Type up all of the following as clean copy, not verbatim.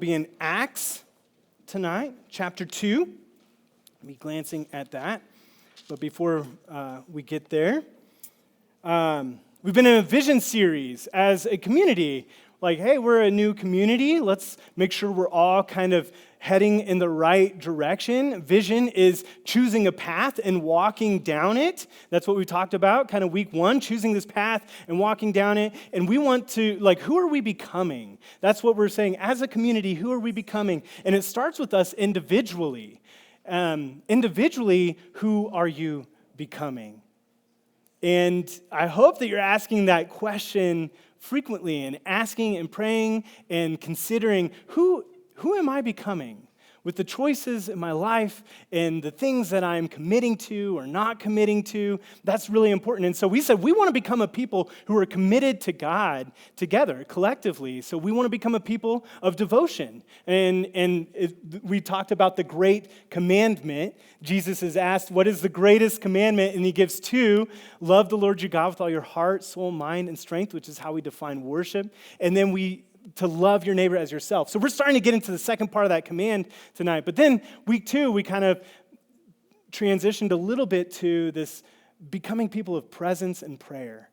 be in Acts tonight, chapter 2. I'll be glancing at that. But before we get there, we've been in a vision series as a community. Like, hey, we're a new community. Let's make sure we're all kind of heading in the right direction. Vision is choosing a path and walking down it. That's what we talked about, kind of week 1, choosing this path and walking down it. And we want to, who are we becoming? That's what we're saying. As a community, who are we becoming? And it starts with us individually. Individually, who are you becoming? And I hope that you're asking that question frequently and asking and praying and considering who am I becoming with the choices in my life and the things that I'm committing to or not committing to. That's really important. And so we said we want to become a people who are committed to God together, collectively. So we want to become a people of devotion. We talked about the great commandment. Jesus is asked, what is the greatest commandment? And he gives 2. Love the Lord your God with all your heart, soul, mind, and strength, which is how we define worship. And then to love your neighbor as yourself. So we're starting to get into the second part of that command tonight. But then week 2, we kind of transitioned a little bit to this becoming people of presence and prayer.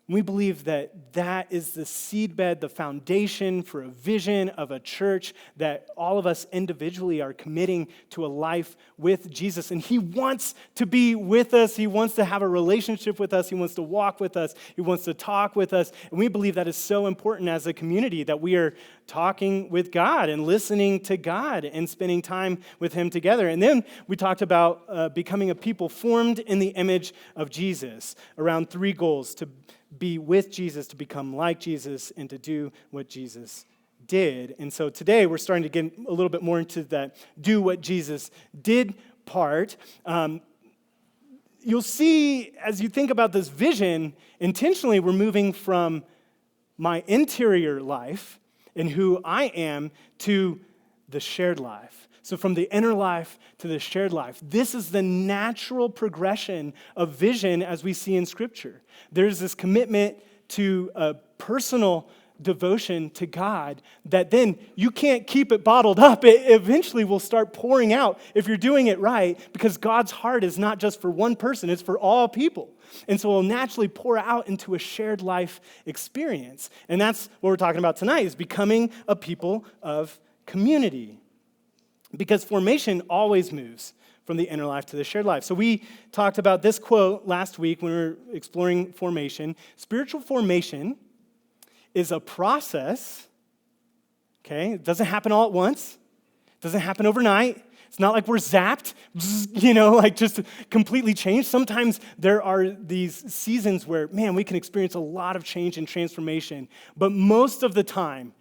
We believe that is the seedbed, the foundation for a vision of a church that all of us individually are committing to a life with Jesus. And he wants to be with us. He wants to have a relationship with us. He wants to walk with us. He wants to talk with us. And we believe that is so important as a community, that we are talking with God and listening to God and spending time with him together. And then we talked about becoming a people formed in the image of Jesus, around 3 goals: to be with Jesus, to become like Jesus, and to do what Jesus did. And so today we're starting to get a little bit more into that do what Jesus did part. You'll see as you think about this vision, intentionally we're moving from my interior life and who I am to the shared life. So from the inner life to the shared life. This is the natural progression of vision as we see in Scripture. There's this commitment to a personal devotion to God that then you can't keep it bottled up. It eventually will start pouring out if you're doing it right, because God's heart is not just for one person, it's for all people. And so it will naturally pour out into a shared life experience. And that's what we're talking about tonight, is becoming a people of community. Because formation always moves from the inner life to the shared life. So we talked about this quote last week when we were exploring formation. Spiritual formation is a process, okay? It doesn't happen all at once. It doesn't happen overnight. It's not like we're zapped, just completely changed. Sometimes there are these seasons where, we can experience a lot of change and transformation. But most of the time,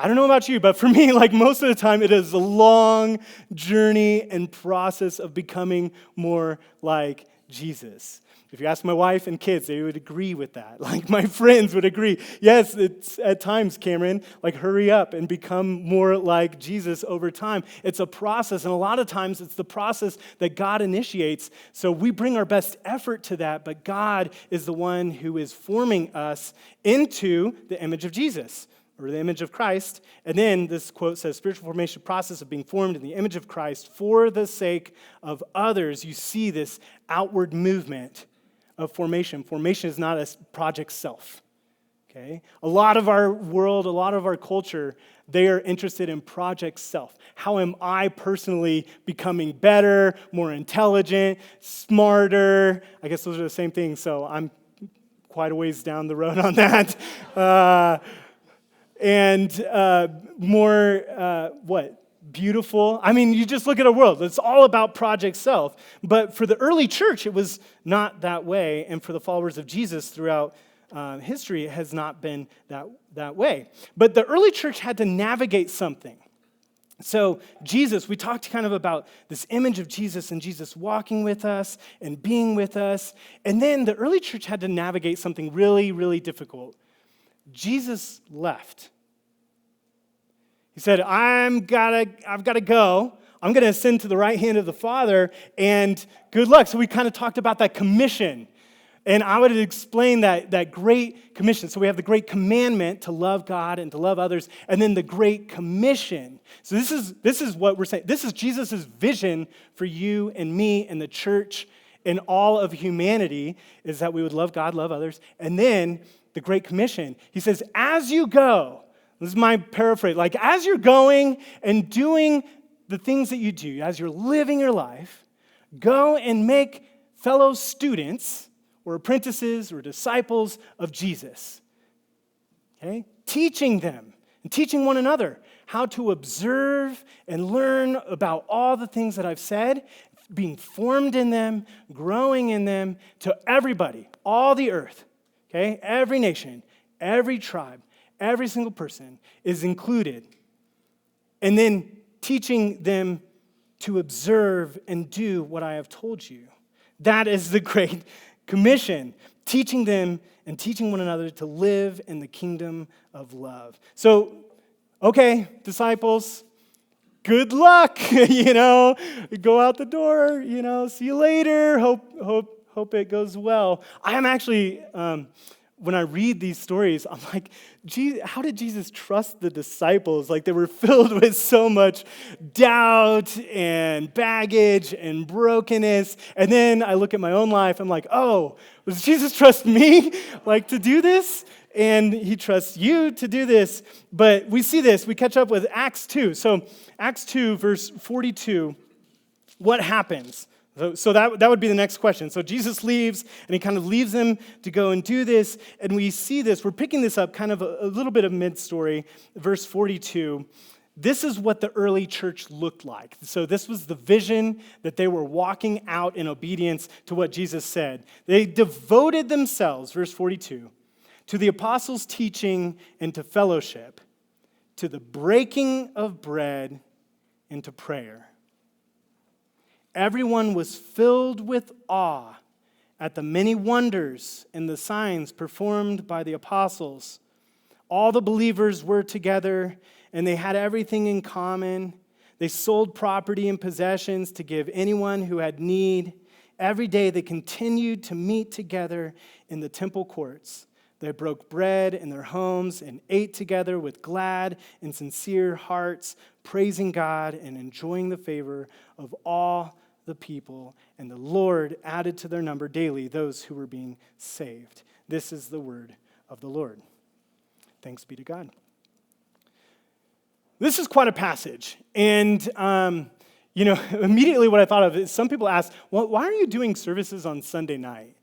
I don't know about you, but for me, most of the time, it is a long journey and process of becoming more like Jesus. If you ask my wife and kids, they would agree with that. My friends would agree. Yes, it's at times, Cameron, hurry up and become more like Jesus over time. It's a process, and a lot of times it's the process that God initiates. So we bring our best effort to that, but God is the one who is forming us into the image of Jesus, or the image of Christ. And then this quote says, spiritual formation process of being formed in the image of Christ for the sake of others. You see this outward movement of formation. Formation is not a project self, okay? A lot of our world, a lot of our culture, they are interested in project self. How am I personally becoming better, more intelligent, smarter? I guess those are the same things, so I'm quite a ways down the road on that. Beautiful. You just look at our world. It's all about project self. But for the early church, it was not that way. And for the followers of Jesus throughout history, it has not been that way. But the early church had to navigate something. So Jesus, we talked kind of about this image of Jesus and Jesus walking with us and being with us. And then the early church had to navigate something really, really difficult. Jesus left. He said, I've got to go. I'm going to ascend to the right hand of the Father, and good luck. So we kind of talked about that commission. And I would explain that Great Commission. So we have the Great Commandment to love God and to love others, and then the Great Commission. So this is what we're saying. This is Jesus' vision for you and me and the church and all of humanity, is that we would love God, love others. And then the Great Commission. He says, as you go, this is my paraphrase, like as you're going and doing the things that you do, as you're living your life, go and make fellow students or apprentices or disciples of Jesus. Okay? Teaching them and teaching one another how to observe and learn about all the things that I've said, being formed in them, growing in them, to everybody, all the earth. Okay? Every nation, every tribe, every single person is included. And then teaching them to observe and do what I have told you. That is the Great Commission. Teaching them and teaching one another to live in the kingdom of love. So, okay, disciples, good luck. Go out the door. See you later. Hope it goes well. I am actually, when I read these stories, I'm like, how did Jesus trust the disciples? Like they were filled with so much doubt and baggage and brokenness. And then I look at my own life, I'm like, oh, does Jesus trust me like to do this? And he trusts you to do this. But we see this, we catch up with Acts 2. So Acts 2, verse 42, what happens? So that would be the next question. So Jesus leaves, and he kind of leaves them to go and do this. And we see this. We're picking this up kind of a little bit of mid-story. Verse 42. This is what the early church looked like. So this was the vision that they were walking out in obedience to what Jesus said. They devoted themselves, verse 42, to the apostles' teaching and to fellowship, to the breaking of bread and to prayer. Everyone was filled with awe at the many wonders and the signs performed by the apostles. All the believers were together, and they had everything in common. They sold property and possessions to give anyone who had need. Every day they continued to meet together in the temple courts. They broke bread in their homes and ate together with glad and sincere hearts, praising God and enjoying the favor of all the people. And the Lord added to their number daily those who were being saved. This is the word of the Lord. Thanks be to God. This is quite a passage. And, immediately what I thought of is some people ask, well, why are you doing services on Sunday night?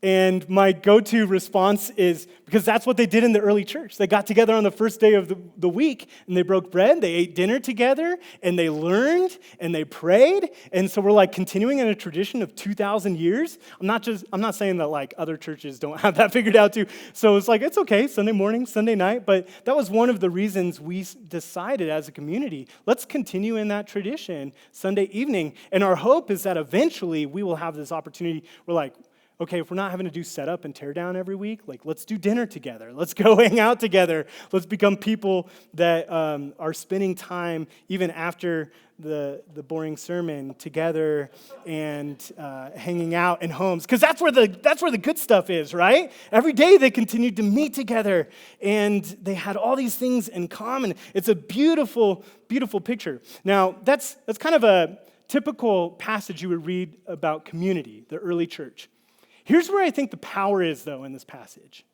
And my go-to response is because that's what they did in the early church. They got together on the first day of the week, and they broke bread, they ate dinner together, and they learned, and they prayed. And so we're like continuing in a tradition of 2,000 years. I'm not saying that like other churches don't have that figured out too. So it's like, it's okay, Sunday morning, Sunday night. But that was one of the reasons we decided as a community, let's continue in that tradition Sunday evening. And our hope is that eventually we will have this opportunity. We're like, okay, if we're not having to do setup and tear down every week, like let's do dinner together. Let's go hang out together. Let's become people that are spending time even after the boring sermon together and hanging out in homes, because that's where the good stuff is, right? Every day they continued to meet together, and they had all these things in common. It's a beautiful, beautiful picture. Now that's kind of a typical passage you would read about community, the early church. Here's where I think the power is, though, in this passage.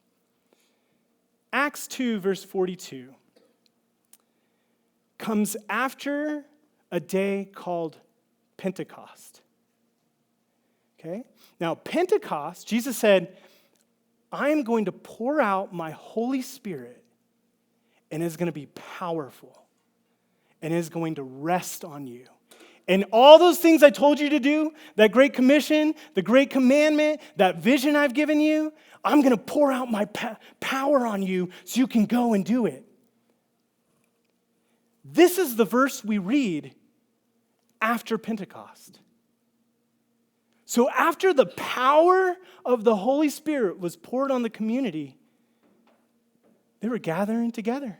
Acts 2, verse 42, comes after a day called Pentecost. Okay? Now, Pentecost, Jesus said, I am going to pour out my Holy Spirit, and it's going to be powerful, and it's going to rest on you. And all those things I told you to do, that Great Commission, the Great Commandment, that vision I've given you, I'm going to pour out my power on you so you can go and do it. This is the verse we read after Pentecost. So after the power of the Holy Spirit was poured on the community, they were gathering together,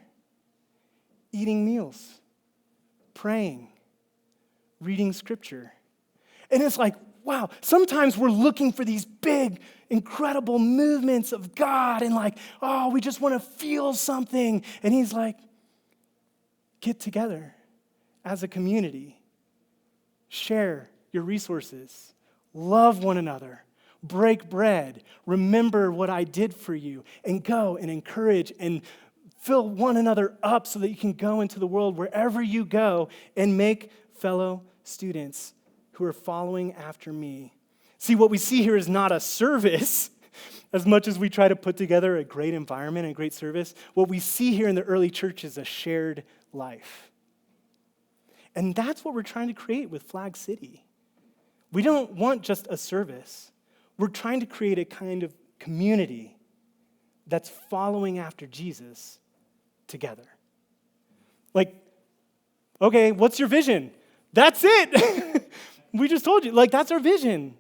eating meals, praying, reading scripture. And it's like, wow, sometimes we're looking for these big, incredible movements of God and like, oh, we just want to feel something. And he's like, get together as a community. Share your resources. Love one another. Break bread. Remember what I did for you. And go and encourage and fill one another up so that you can go into the world wherever you go and make fellow students who are following after me. See, what we see here is not a service, as much as we try to put together a great environment and great service. What we see here in the early church is a shared life. And that's what we're trying to create with Flag City. We don't want just a service. We're trying to create a kind of community that's following after Jesus together. Like, okay, what's your vision? That's it. We just told you, like, that's our vision,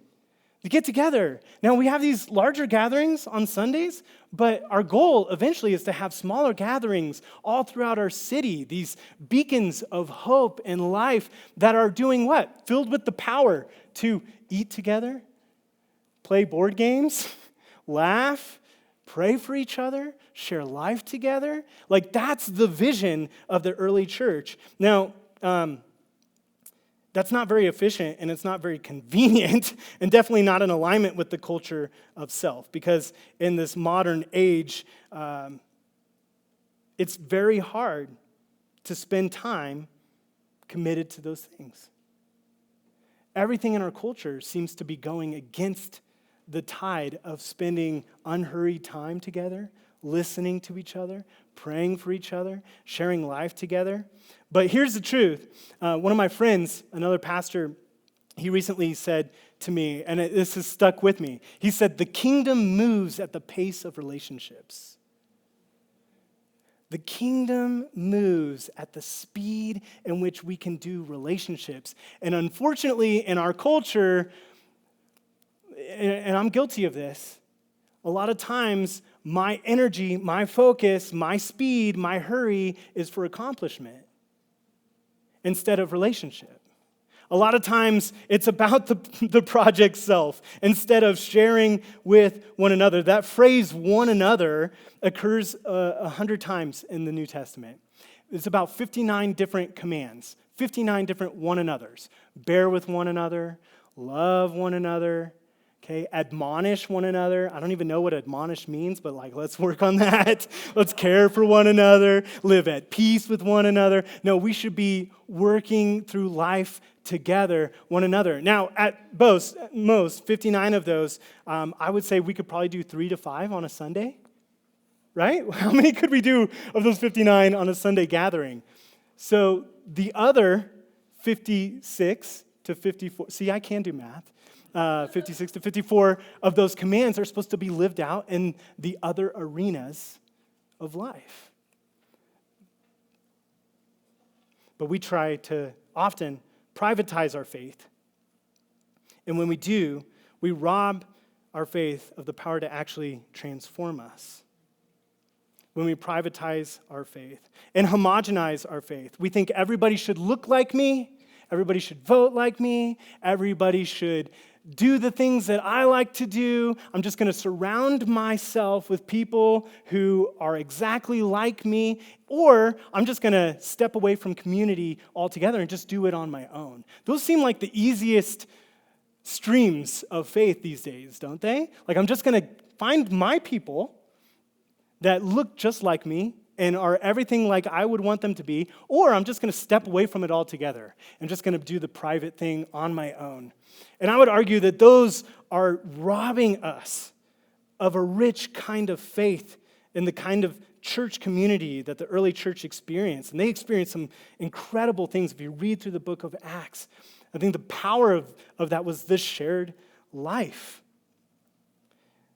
to get together. Now, we have these larger gatherings on Sundays, but our goal eventually is to have smaller gatherings all throughout our city, these beacons of hope and life that are doing what? Filled with the power to eat together, play board games, laugh, pray for each other, share life together. Like, that's the vision of the early church. Now, that's not very efficient, and it's not very convenient, and definitely not in alignment with the culture of self, because in this modern age, it's very hard to spend time committed to those things. Everything in our culture seems to be going against the tide of spending unhurried time together, listening to each other, praying for each other, sharing life together. But here's the truth. One of my friends, another pastor, he recently said to me, and this has stuck with me. He said, the kingdom moves at the pace of relationships. The kingdom moves at the speed in which we can do relationships. And unfortunately, in our culture, and I'm guilty of this, a lot of times my energy, my focus, my speed, my hurry is for accomplishment instead of relationship. A lot of times it's about the project self instead of sharing with one another. That phrase, one another, occurs 100 times in the New Testament. It's about 59 different commands, 59 different one anothers. Bear with one another, love one another, okay, admonish one another. I don't even know what admonish means, but like, let's work on that. Let's care for one another, live at peace with one another. No, we should be working through life together, one another. Now, at most 59 of those, I would say we could probably do 3 to 5 on a Sunday, right? How many could we do of those 59 on a Sunday gathering? So the other 56 to 54, see, I can do math. 56 to 54 of those commands are supposed to be lived out in the other arenas of life. But we try to often privatize our faith. And when we do, we rob our faith of the power to actually transform us. When we privatize our faith and homogenize our faith, we think everybody should look like me, everybody should vote like me, everybody should do the things that I like to do. I'm just going to surround myself with people who are exactly like me, or I'm just going to step away from community altogether and just do it on my own. Those seem like the easiest streams of faith these days, don't they? Like, I'm just going to find my people that look just like me and are everything like I would want them to be, or I'm just going to step away from it altogether and just going to do the private thing on my own. And I would argue that those are robbing us of a rich kind of faith in the kind of church community that the early church experienced. And they experienced some incredible things. If you read through the book of Acts, I think the power of that was this shared life.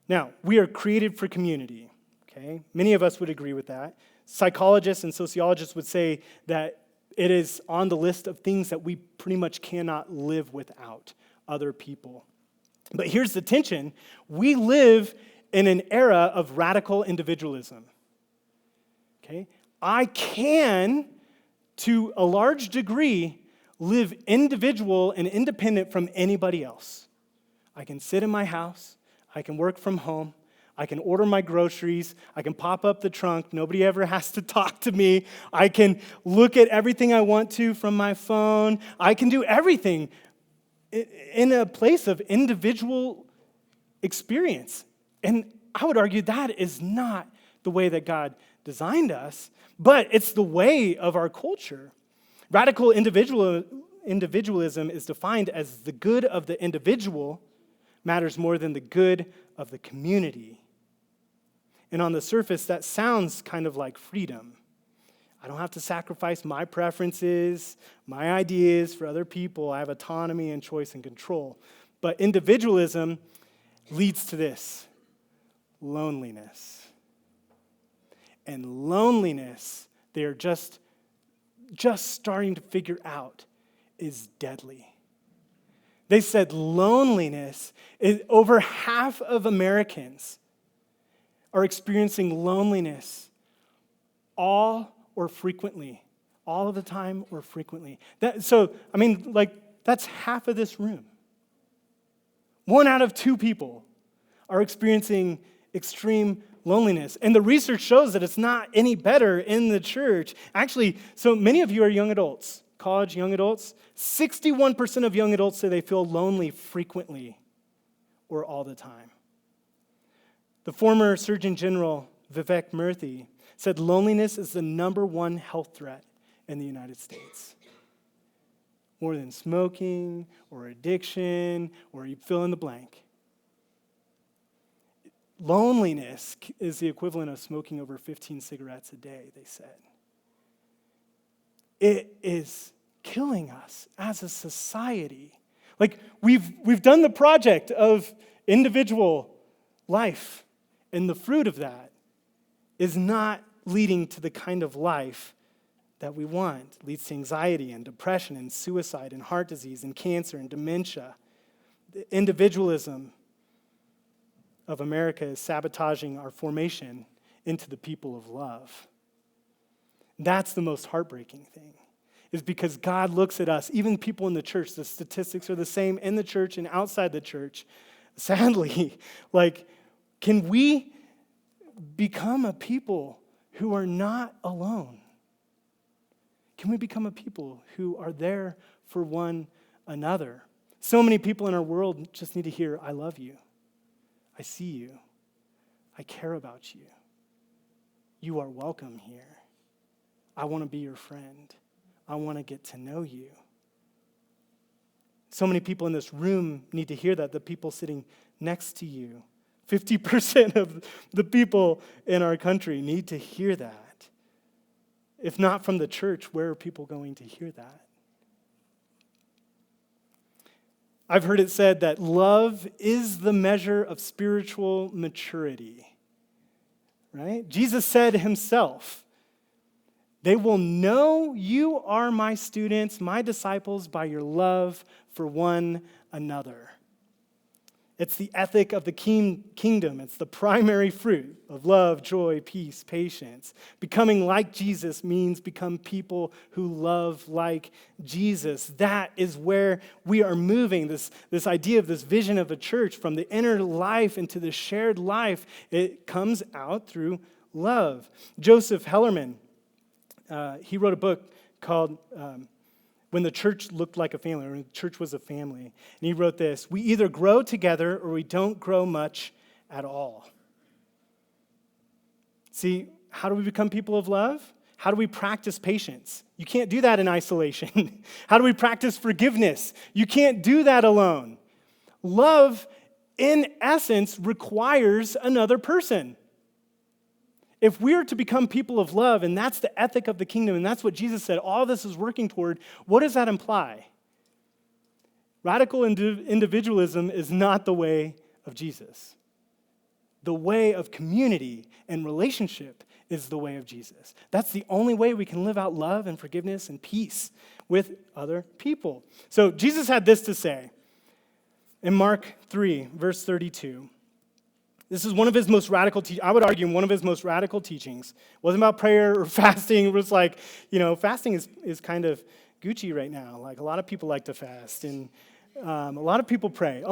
Now, we are created for community. Okay? Many of us would agree with that. Psychologists and sociologists would say that it is on the list of things that we pretty much cannot live without other people. But here's the tension. We live in an era of radical individualism. Okay? I can, to a large degree, live individual and independent from anybody else. I can sit in my house. I can work from home. I can order my groceries. I can pop up the trunk. Nobody ever has to talk to me. I can look at everything I want to from my phone. I can do everything in a place of individual experience. And I would argue that is not the way that God designed us, but it's the way of our culture. Radical individualism is defined as the good of the individual matters more than the good of the community. And on the surface, that sounds kind of like freedom. I don't have to sacrifice my preferences, my ideas for other people. I have autonomy and choice and control. But individualism leads to this: loneliness. And loneliness, they are just starting to figure out, is deadly. They said loneliness is over half of Americans are experiencing loneliness all or frequently, all of the time or frequently. That's half of this room. 1 out of 2 people are experiencing extreme loneliness. And the research shows that it's not any better in the church. Actually, so many of you are young adults, college young adults. 61% of young adults say they feel lonely frequently or all the time. The former Surgeon General, Vivek Murthy, said loneliness is the number 1 health threat in the United States. More than smoking or addiction or you fill in the blank. Loneliness is the equivalent of smoking over 15 cigarettes a day, they said. It is killing us as a society. Like, we've done the project of individual life, and the fruit of that is not leading to the kind of life that we want. It leads to anxiety and depression and suicide and heart disease and cancer and dementia. The individualism of America is sabotaging our formation into the people of love. That's the most heartbreaking thing, is because God looks at us, even people in the church, the statistics are the same in the church and outside the church. Sadly, can we become a people who are not alone? Can we become a people who are there for one another? So many people in our world just need to hear, I love you. I see you. I care about you. You are welcome here. I want to be your friend. I want to get to know you. So many people in this room need to hear that, the people sitting next to you. 50% of the people in our country need to hear that. If not from the church, where are people going to hear that? I've heard it said that love is the measure of spiritual maturity, right? Jesus said himself, they will know you are my students, my disciples, by your love for one another. It's the ethic of the kingdom. It's the primary fruit of love, joy, peace, patience. Becoming like Jesus means become people who love like Jesus. That is where we are moving. This idea of this vision of a church from the inner life into the shared life, it comes out through love. Joseph Hellerman, he wrote a book called When the Church Looked Like a Family, or When the Church Was a Family. And he wrote this: we either grow together or we don't grow much at all. See, how do we become people of love? How do we practice patience? You can't do that in isolation. How do we practice forgiveness? You can't do that alone. Love, in essence, requires another person. If we're to become people of love, and that's the ethic of the kingdom, and that's what Jesus said, all this is working toward, what does that imply? Radical individualism is not the way of Jesus. The way of community and relationship is the way of Jesus. That's the only way we can live out love and forgiveness and peace with other people. So Jesus had this to say in Mark 3, verse 32. This is one of his most radical I would argue one of his most radical teachings. It wasn't about prayer or fasting. It was fasting is kind of Gucci right now. Like, a lot of people like to fast. And A lot of people pray.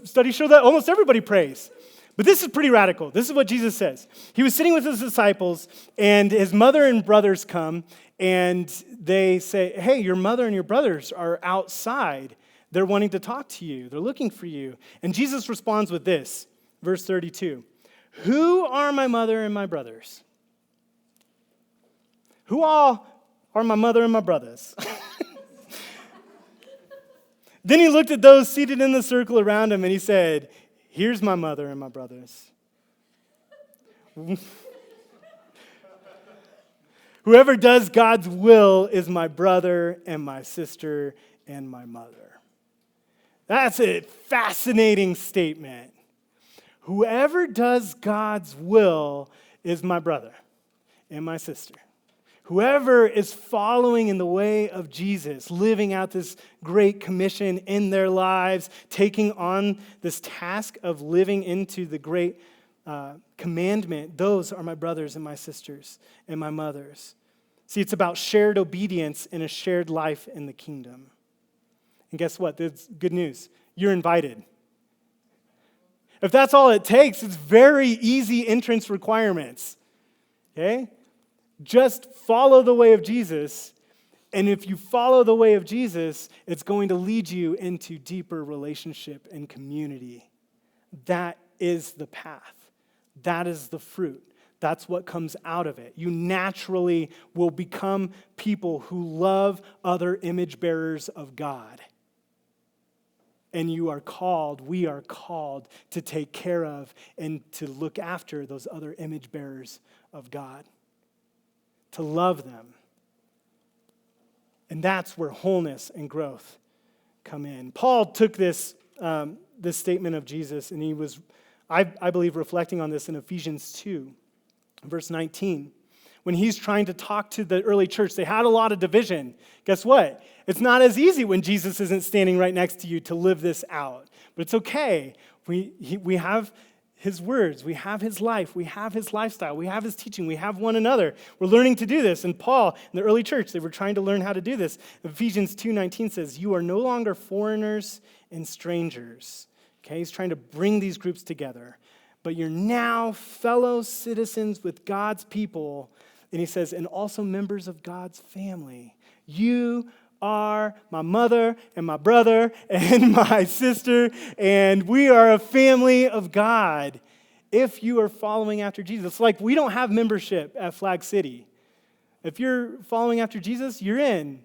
Studies show that almost everybody prays. But this is pretty radical. This is what Jesus says. He was sitting with his disciples, and his mother and brothers come, and they say, hey, your mother and your brothers are outside. They're wanting to talk to you. They're looking for you. And Jesus responds with this, verse 32. Who are my mother and my brothers? Who all are my mother and my brothers? Then he looked at those seated in the circle around him and he said, here's my mother and my brothers. Whoever does God's will is my brother and my sister and my mother. That's a fascinating statement. Whoever does God's will is my brother and my sister. Whoever is following in the way of Jesus, living out this great commission in their lives, taking on this task of living into the great commandment, those are my brothers and my sisters and my mothers. See, it's about shared obedience and a shared life in the kingdom. And guess what? That's good news. You're invited. If that's all it takes, it's very easy entrance requirements. Okay? Just follow the way of Jesus, and if you follow the way of Jesus, it's going to lead you into deeper relationship and community. That is the path. That is the fruit. That's what comes out of it. You naturally will become people who love other image bearers of God. And we are called to take care of and to look after those other image bearers of God. To love them. And that's where wholeness and growth come in. Paul took this statement of Jesus, and he was, I believe, reflecting on this in Ephesians 2, verse 19. When he's trying to talk to the early church, they had a lot of division. Guess what? It's not as easy when Jesus isn't standing right next to you to live this out. But it's okay. We have his words, we have his life, we have his lifestyle, we have his teaching, we have one another. We're learning to do this. And Paul, in the early church, they were trying to learn how to do this. Ephesians 2:19 says, you are no longer foreigners and strangers. Okay, he's trying to bring these groups together. But you're now fellow citizens with God's people. And he says, and also members of God's family. You are my mother and my brother and my sister, and we are a family of God if you are following after Jesus. It's like we don't have membership at Flag City. If you're following after Jesus, you're in.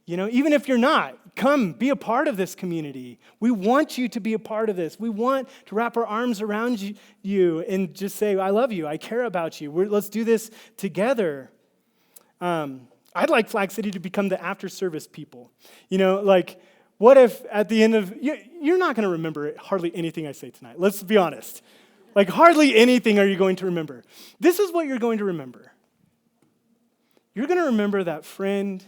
Even if you're not, come be a part of this community. We want you to be a part of this. We want to wrap our arms around you and just say, I love you, I care about you. Let's do this together. I'd like Flag City to become the after-service people. What if at the end of, you're not going to remember hardly anything I say tonight. Let's be honest. Hardly anything are you going to remember. This is what you're going to remember. You're going to remember that friend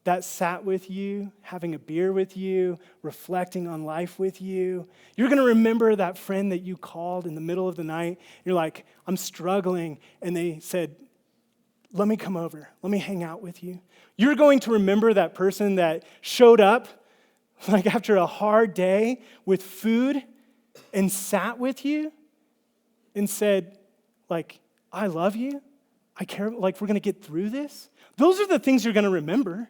that sat with you, having a beer with you, reflecting on life with you. You're going to remember that friend that you called in the middle of the night. You're like, I'm struggling. And they said, let me come over. Let me hang out with you. You're going to remember that person that showed up after a hard day with food and sat with you and said, I love you. I care. We're going to get through this. Those are the things you're going to remember.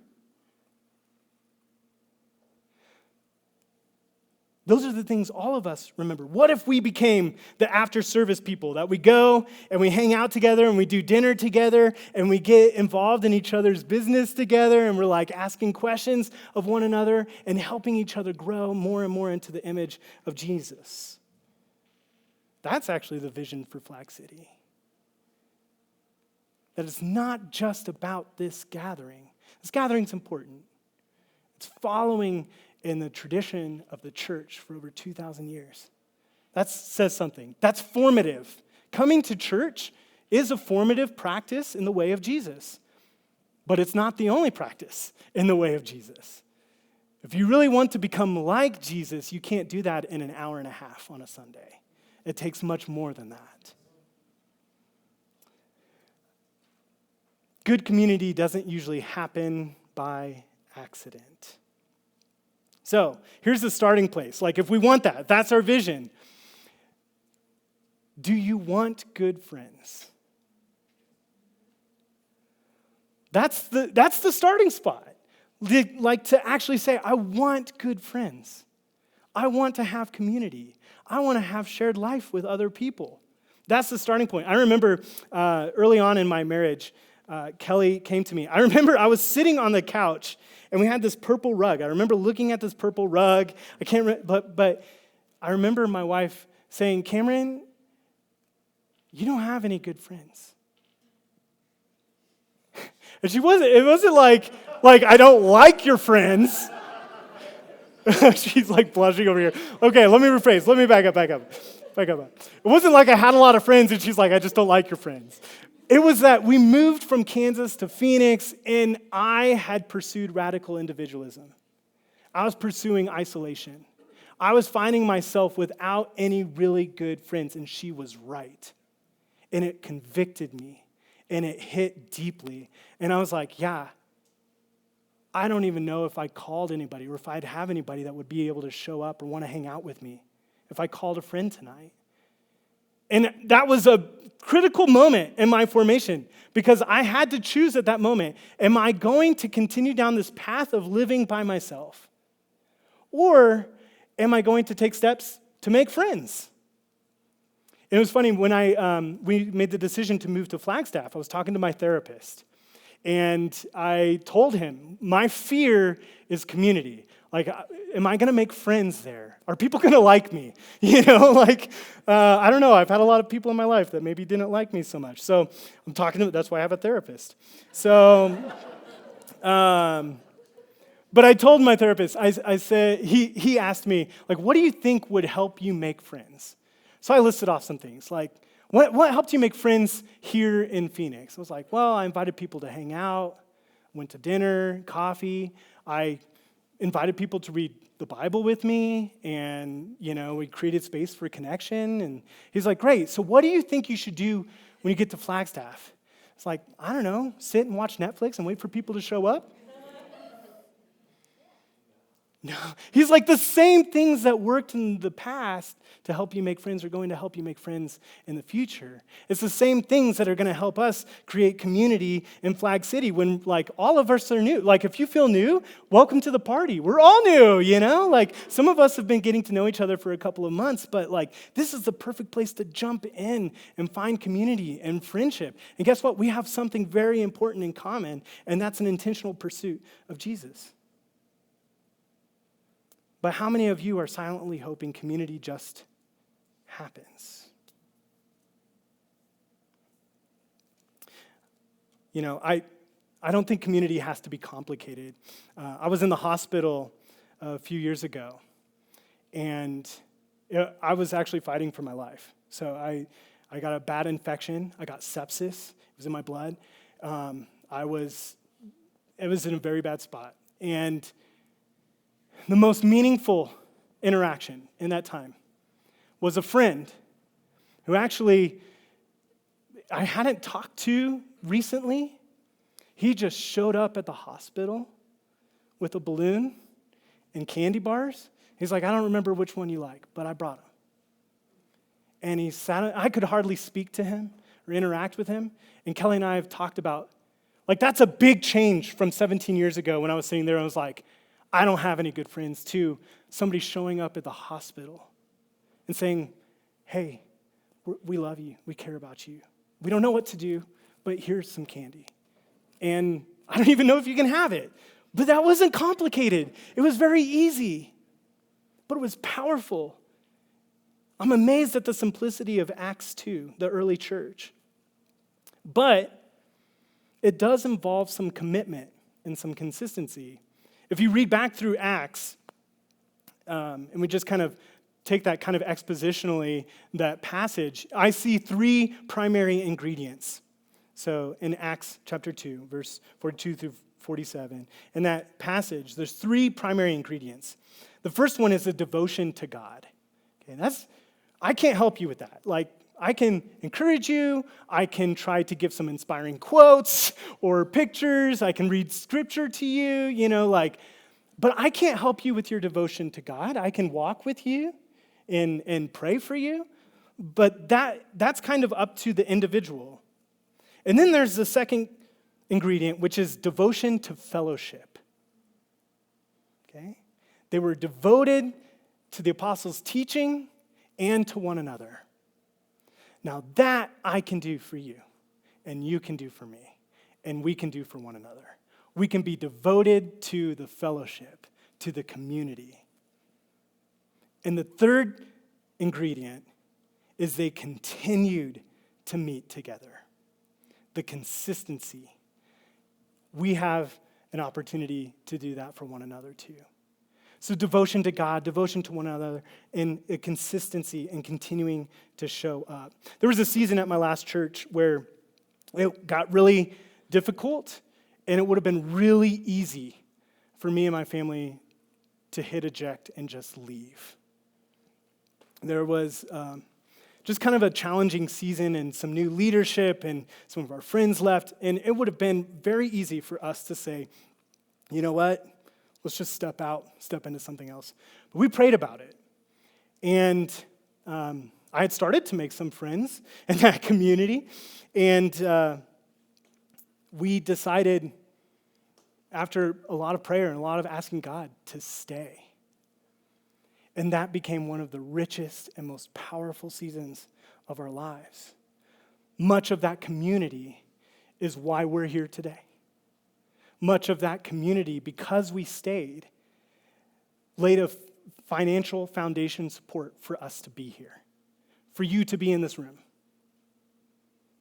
Those are the things all of us remember. What if we became the after-service people that we go and we hang out together and we do dinner together and we get involved in each other's business together and we're asking questions of one another and helping each other grow more and more into the image of Jesus? That's actually the vision for Flag City. That it's not just about this gathering. This gathering's important. It's following in the tradition of the church for over 2,000 years. That says something. That's formative. Coming to church is a formative practice in the way of Jesus. But it's not the only practice in the way of Jesus. If you really want to become like Jesus, you can't do that in an hour and a half on a Sunday. It takes much more than that. Good community doesn't usually happen by accident. So here's the starting place. Like if we want that, if that's our vision. Do you want good friends? That's the starting spot. Like to actually say, I want good friends. I want to have community. I want to have shared life with other people. That's the starting point. I remember early on in my marriage, Kelly came to me. I remember I was sitting on the couch and we had this purple rug. I remember looking at this purple rug. I can't remember, but I remember my wife saying, Cameron, you don't have any good friends. And it wasn't like I don't like your friends. She's like blushing over here. Okay, let me rephrase. Let me back up. It wasn't like I had a lot of friends and she's like, I just don't like your friends. It was that we moved from Kansas to Phoenix and I had pursued radical individualism. I was pursuing isolation. I was finding myself without any really good friends, and she was right. And it convicted me, and it hit deeply. And I was like, yeah, I don't even know if I called anybody or if I'd have anybody that would be able to show up or want to hang out with me if I called a friend tonight. And that was a critical moment in my formation because I had to choose at that moment, am I going to continue down this path of living by myself? Or am I going to take steps to make friends? And it was funny, when we made the decision to move to Flagstaff, I was talking to my therapist, and I told him, my fear is community. Like, am I going to make friends there? Are people going to like me? I don't know. I've had a lot of people in my life that maybe didn't like me so much. So I'm talking to, that's why I have a therapist. So, but I told my therapist, I said, he asked me, like, what do you think would help you make friends? So I listed off some things, like, what helped you make friends here in Phoenix? I was like, well, I invited people to hang out, went to dinner, coffee. I invited people to read the Bible with me, and, we created space for connection. And he's like, great, so what do you think you should do when you get to Flagstaff? It's like, I don't know, sit and watch Netflix and wait for people to show up? No, he's like, the same things that worked in the past to help you make friends are going to help you make friends in the future. It's the same things that are going to help us create community in Flag City when, all of us are new. If you feel new, welcome to the party. We're all new, some of us have been getting to know each other for a couple of months, but, this is the perfect place to jump in and find community and friendship. And guess what? We have something very important in common, and that's an intentional pursuit of Jesus. But how many of you are silently hoping community just happens? I don't think community has to be complicated. I was in the hospital a few years ago, and I was actually fighting for my life. So I got a bad infection. I got sepsis. It was in my blood. It was in a very bad spot. And the most meaningful interaction in that time was a friend who actually I hadn't talked to recently. He just showed up at the hospital with a balloon and candy bars. He's like, I don't remember which one you like, but I brought them. And he sat, I could hardly speak to him or interact with him. And Kelly and I have talked about, that's a big change from 17 years ago when I was sitting there and I was like, I don't have any good friends, to somebody showing up at the hospital and saying, hey, we love you. We care about you. We don't know what to do, but here's some candy. And I don't even know if you can have it. But that wasn't complicated. It was very easy, but it was powerful. I'm amazed at the simplicity of Acts 2, the early church. But it does involve some commitment and some consistency. If you read back through Acts, and we just kind of take that kind of expositionally, that passage, I see three primary ingredients. So in Acts chapter 2, verse 42 through 47, in that passage, there's three primary ingredients. The first one is a devotion to God. Okay, I can't help you with that. I can encourage you. I can try to give some inspiring quotes or pictures. I can read scripture to you, But I can't help you with your devotion to God. I can walk with you and pray for you, but that's kind of up to the individual. And then there's the second ingredient, which is devotion to fellowship. Okay? They were devoted to the apostles' teaching and to one another. Now that I can do for you, and you can do for me, and we can do for one another. We can be devoted to the fellowship, to the community. And the third ingredient is they continued to meet together. The consistency. We have an opportunity to do that for one another too. So devotion to God, devotion to one another, and a consistency and continuing to show up. There was a season at my last church where it got really difficult, and it would have been really easy for me and my family to hit eject and just leave. There was just kind of a challenging season and some new leadership, and some of our friends left, and it would have been very easy for us to say, you know what, let's just step into something else. But we prayed about it, and I had started to make some friends in that community, and we decided, after a lot of prayer and a lot of asking God, to stay. And that became one of the richest and most powerful seasons of our lives. Much of that community is why we're here today. Much of that community, because we stayed, laid a financial foundation support for us to be here, for you to be in this room.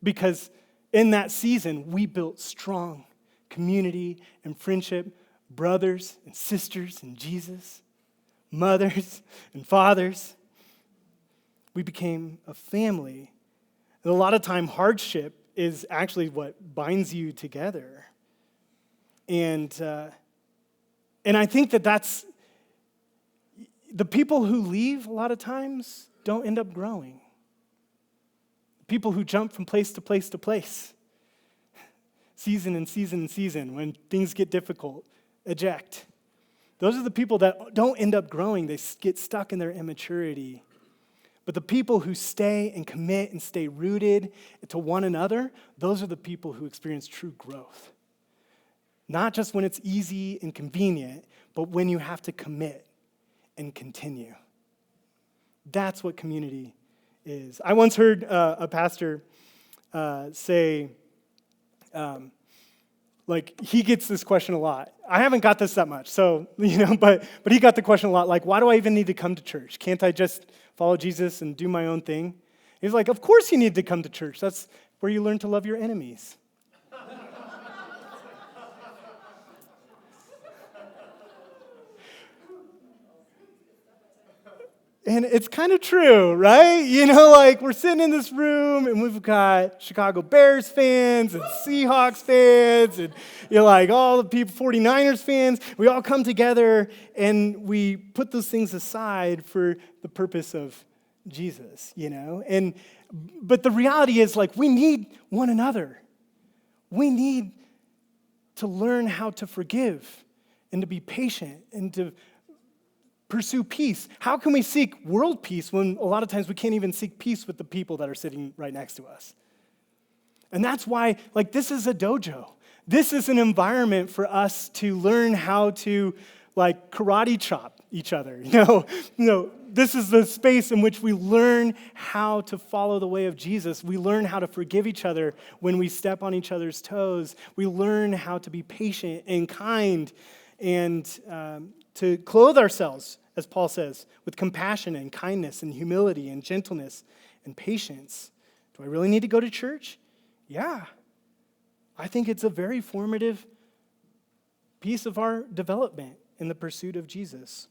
Because in that season, we built strong community and friendship, brothers and sisters in Jesus, mothers and fathers. We became a family. And a lot of time, hardship is actually what binds you together. And I think that's the people who leave a lot of times don't end up growing. People who jump from place to place to place, season and season and season, when things get difficult, eject. Those are the people that don't end up growing. They get stuck in their immaturity. But the people who stay and commit and stay rooted to one another, those are the people who experience true growth. Not just when it's easy and convenient, but when you have to commit and continue. That's what community is. I once heard a pastor say, he gets this question a lot. I haven't got this that much, so, but he got the question a lot, like, why do I even need to come to church? Can't I just follow Jesus and do my own thing? He's like, of course you need to come to church. That's where you learn to love your enemies. And it's kind of true, right? We're sitting in this room and we've got Chicago Bears fans and Seahawks fans and all the people, 49ers fans. We all come together and we put those things aside for the purpose of Jesus, But the reality is, we need one another. We need to learn how to forgive and to be patient and to pursue peace. How can we seek world peace when a lot of times we can't even seek peace with the people that are sitting right next to us? And that's why, this is a dojo. This is an environment for us to learn how to, karate chop each other. This is the space in which we learn how to follow the way of Jesus. We learn how to forgive each other when we step on each other's toes. We learn how to be patient and kind and to clothe ourselves, as Paul says, with compassion and kindness and humility and gentleness and patience. Do I really need to go to church? Yeah. I think it's a very formative piece of our development in the pursuit of Jesus.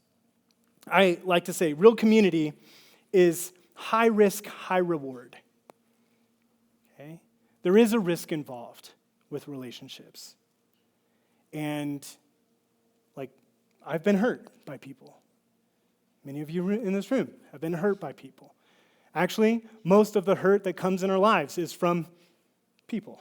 I like to say real community is high risk, high reward. Okay? There is a risk involved with relationships. And I've been hurt by people. Many of you in this room have been hurt by people. Actually, most of the hurt that comes in our lives is from people.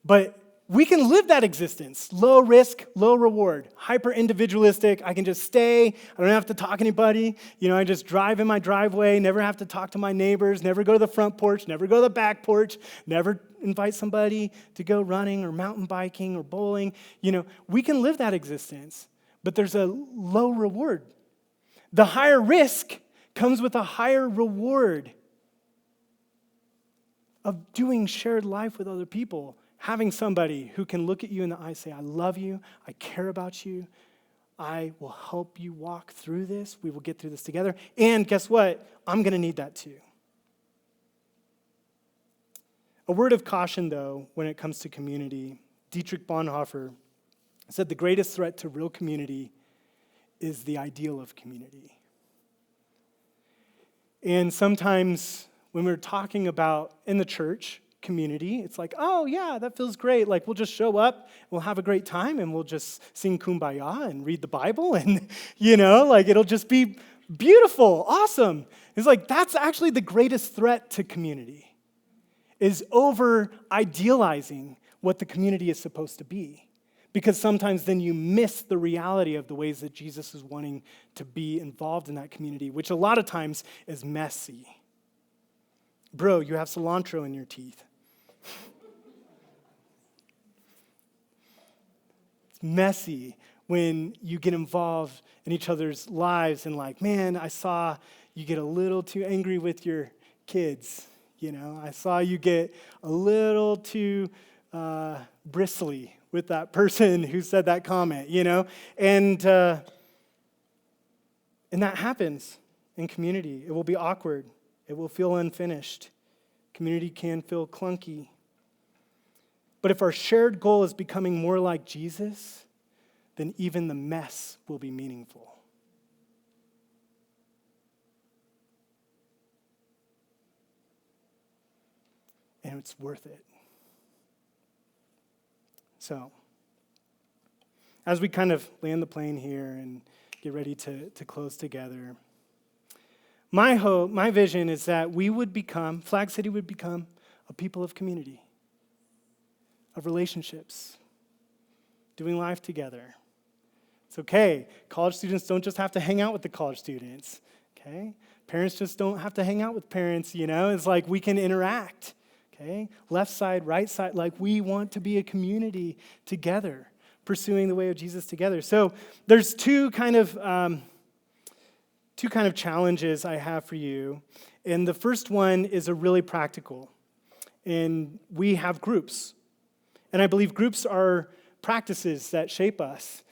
But we can live that existence. Low risk, low reward, hyper individualistic. I can just stay. I don't have to talk to anybody. I just drive in my driveway, never have to talk to my neighbors, never go to the front porch, never go to the back porch, never invite somebody to go running or mountain biking or bowling. We can live that existence, but there's a low reward. The higher risk comes with a higher reward of doing shared life with other people. Having somebody who can look at you in the eye and say, I love you, I care about you, I will help you walk through this, we will get through this together, and guess what? I'm going to need that too. A word of caution, though, when it comes to community. Dietrich Bonhoeffer said the greatest threat to real community is the ideal of community. And sometimes when we're talking about in the church, community, it's like, oh yeah, that feels great. Like we'll just show up, we'll have a great time, and we'll just sing Kumbaya and read the Bible, and it'll just be beautiful, awesome. It's like that's actually the greatest threat to community, is over idealizing what the community is supposed to be. Because sometimes then you miss the reality of the ways that Jesus is wanting to be involved in that community, which a lot of times is messy. Bro, you have cilantro in your teeth. It's messy when you get involved in each other's lives and like, man, I saw you get a little too angry with your kids. I saw you get a little too bristly with that person who said that comment, and that happens in community. It will be awkward. It will feel unfinished. Community can feel clunky. But if our shared goal is becoming more like Jesus, then even the mess will be meaningful. And it's worth it. So, as we kind of land the plane here and get ready to close together, my hope, my vision is that Flag City would become a people of community, of relationships, doing life together. It's okay. College students don't just have to hang out with the college students, okay? Parents just don't have to hang out with parents, It's like we can interact, okay? Left side, right side, like we want to be a community together, pursuing the way of Jesus together. So there's two kind of challenges I have for you. And the first one is a really practical. And we have groups. And I believe groups are practices that shape us.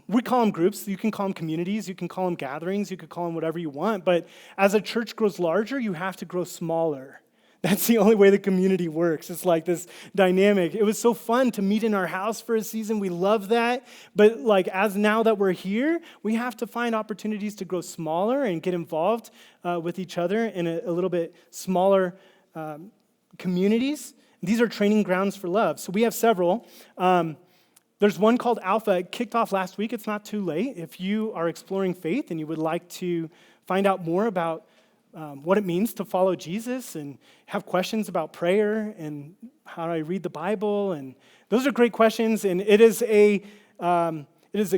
We call them groups. You can call them communities. You can call them gatherings. You could call them whatever you want. But as a church grows larger, you have to grow smaller. That's the only way the community works. It's like this dynamic. It was so fun to meet in our house for a season. We love that. But as now that we're here, we have to find opportunities to grow smaller and get involved with each other in a little bit smaller communities. These are training grounds for love. So we have several. There's one called Alpha. It kicked off last week. It's not too late. If you are exploring faith and you would like to find out more about what it means to follow Jesus and have questions about prayer and how do I read the Bible, and those are great questions, and it is a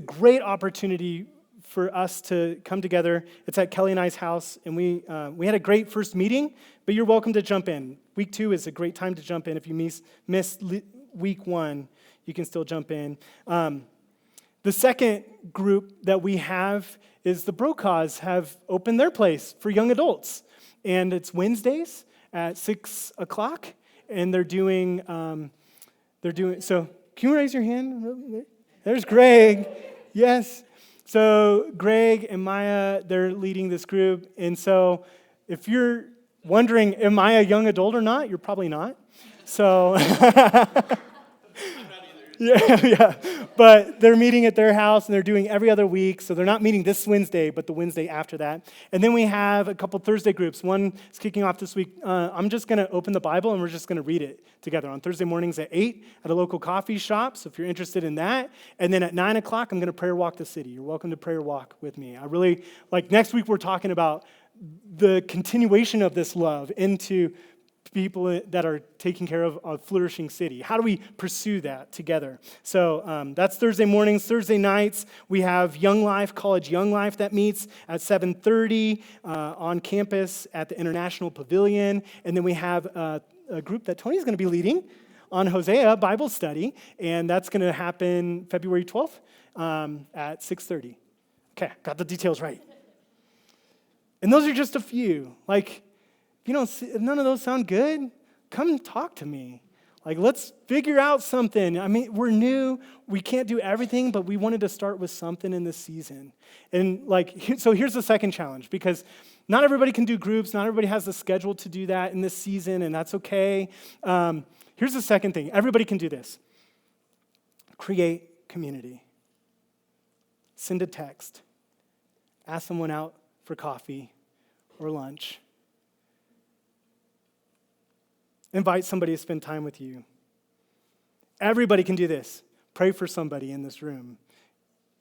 great opportunity for us to come together. It's at Kelly and I's house, and we had a great first meeting, but you're welcome to jump in. Week 2 is a great time to jump in. If you missed week 1, you can still jump in. The second group that we have is the Brokaws have opened their place for young adults. And it's Wednesdays at 6 o'clock. And they're doing, so can you raise your hand? There's Greg. Yes. So Greg and Maya, they're leading this group. And so if you're wondering, am I a young adult or not? You're probably not. So... Yeah. But they're meeting at their house, and they're doing every other week. So they're not meeting this Wednesday, but the Wednesday after that. And then we have a couple Thursday groups. One is kicking off this week. I'm just going to open the Bible, and we're just going to read it together on Thursday mornings at 8 at a local coffee shop. So if you're interested in that. And then at 9 o'clock, I'm going to prayer walk the city. You're welcome to prayer walk with me. I really, next week we're talking about the continuation of this love into people that are taking care of a flourishing city? How do we pursue that together? So that's Thursday mornings. Thursday nights, we have Young Life, College Young Life that meets at 7:30 on campus at the International Pavilion. And then we have a group that Tony's going to be leading on Hosea Bible study, and that's going to happen February 12th at 6:30. Okay, got the details right. And those are just a few. Like, if none of those sound good, come talk to me. Like, let's figure out something. I mean, we're new. We can't do everything, but we wanted to start with something in this season. And so here's the second challenge, because not everybody can do groups. Not everybody has the schedule to do that in this season, and that's okay. Here's the second thing. Everybody can do this. Create community. Send a text. Ask someone out for coffee or lunch. Invite somebody to spend time with you. Everybody can do this. Pray for somebody in this room.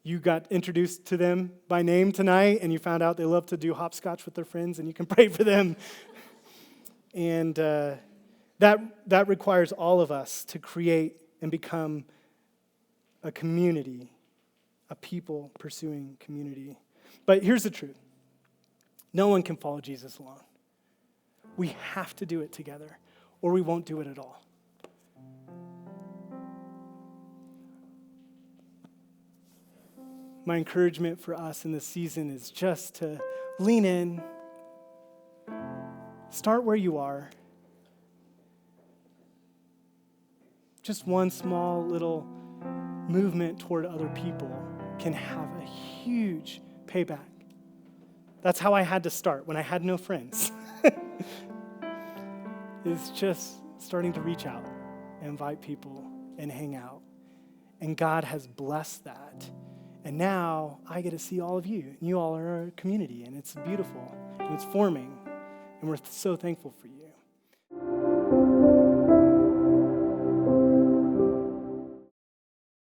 You got introduced to them by name tonight, and you found out they love to do hopscotch with their friends, and you can pray for them. And that requires all of us to create and become a community, a people pursuing community. But here's the truth. No one can follow Jesus alone. We have to do it together, or we won't do it at all. My encouragement for us in this season is just to lean in, start where you are. Just one small little movement toward other people can have a huge payback. That's how I had to start when I had no friends. Is just starting to reach out and invite people and hang out. And God has blessed that. And now I get to see all of you. And you all are a community, and it's beautiful, and it's forming. And we're so thankful for you.